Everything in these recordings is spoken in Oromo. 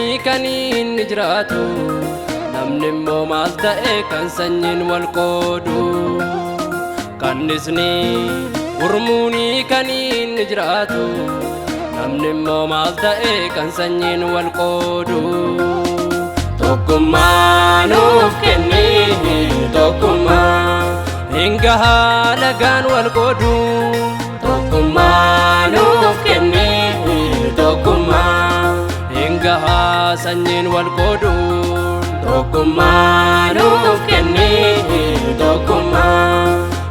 gurmuuni kan inni jiraatu namni immoo maal ta'e kan sanyiin wal qoodu kannisni gurmuuni kan inni jiraatu namni immoo maal ta'e kan sanyiin wal qoodu tokkummaa nuuf kenni tokkummaa hinga haalagaan wal qoodu tokkummaa nuuf kenni tokkummaa hinga sanyiin wal qoodu tokkummaa nuuf kenni tokkummaa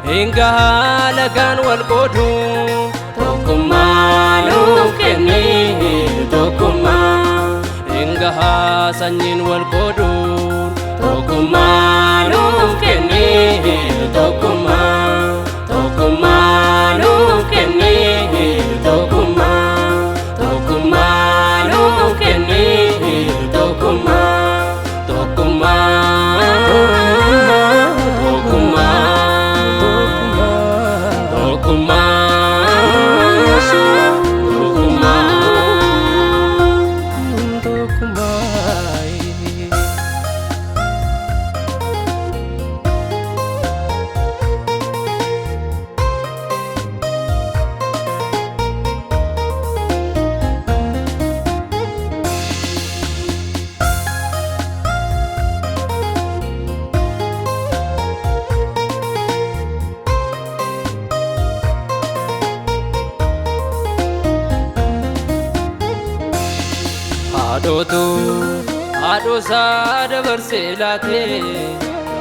hinga haalagaan wal qoodu tokkummaa nuuf kenni tokkummaa hinga sanyiin wal qoodu tokkummaa nuuf kenni tokkummaa tokkummaa nuuf kenni tokkummaa tokkummaa nuuf kenni tokkummaa tokkummaa tokkummaa haadhoo saada barsee laate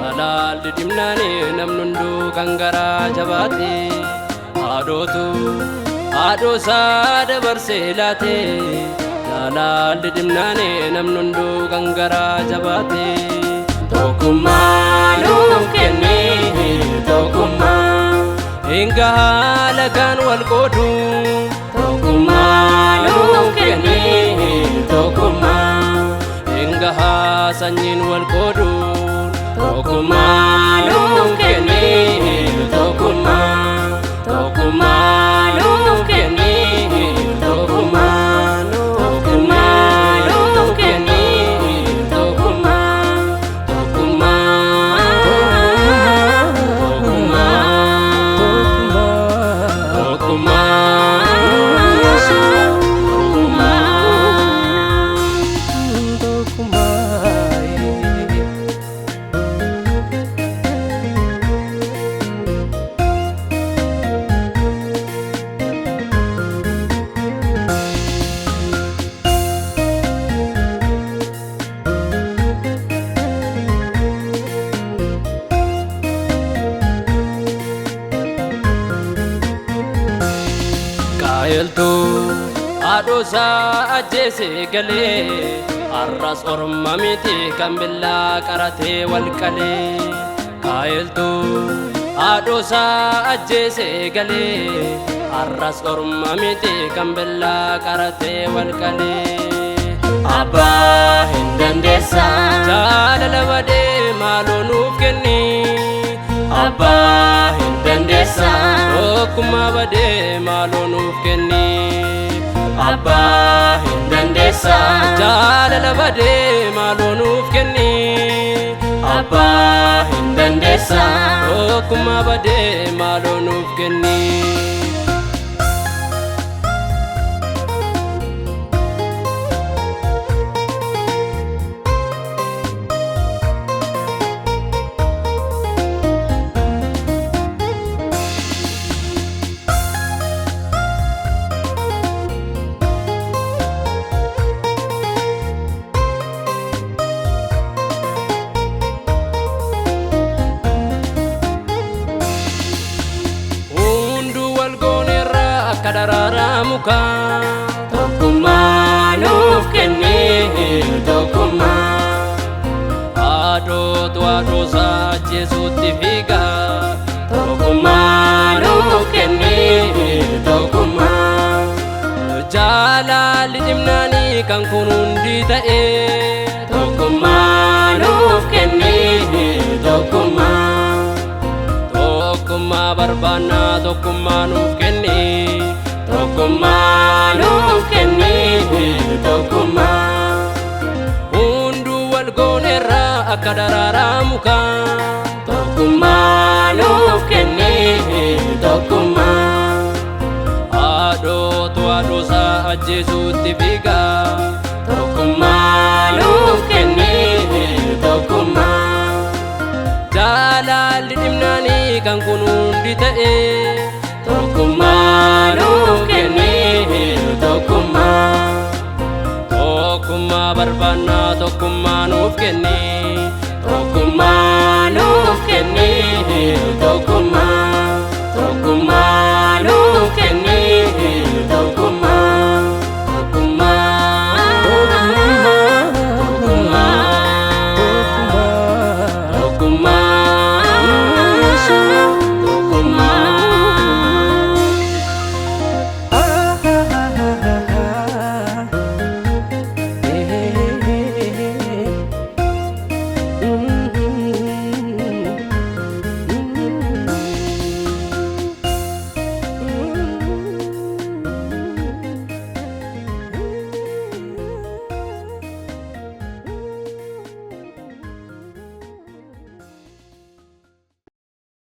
alaalli dimnaane namni hunduu kan garaa jabaate haadhoo saada barsee laate alaalli dimnaane namni hunduu kan garaa jabaate tokkummaa nuuf kenni tokkummaa hinga haalagaan wal qoodu tokkummaa nuuf kenni tokkummaa hinga sanyiin wal qoodu tokkummaa nuuf kenni tokkummaa tokkummaa nuuf kenni tokkummaa tokkummaa nuuf kenni tokkummaa tokkummaa tokkummaa haadhoo isaa ajjeesee galee arras orma miti kan billaa qaratee wal qalee kaayeltuu haadhoo isaa ajjeesee galee arras orma miti kan billaa qaratee wal qalee abbaa hin dandeessa jaalala badee maaloo nuuf kenni abbaa hin dandeessa tokkummaa badee maaloo nuuf kenni abbaa hin dandeessa jaalala badee maaloo nuuf kenni abbaa hin dandeessa tokkummaa badee maaloo nuuf kenni kadaraara muka tokkummaa nuuf kenni tokkummaa haadhoo isaa ajjeesuutti fiiga tokkummaa nuuf kenni tokkummaa jaalalli dhimnaanii kan kun hundi ta'e tokkummaa nuuf kenni tokkummaa tokkummaa barbaannaa tokkummaa nuuf kenni tokkummaa nuuf kenni tokkummaa akka daraaraa mukaa. Tokkummaa nuuf kenne tokkummaa. Haadhootu haadhoosaa ajjeesuutti fiigaa. Tokkummaa nuuf kenne tokkummaa. Jaalalli dhimnaanii kan kun hundi ta'e. Tokkummaa nuuf kenne tokkummaa. Tokkummaa barbaannaa tokkummaa nuuf kenne. Tokkummaa nuuf kenne tokkummaa. Tokkummaa.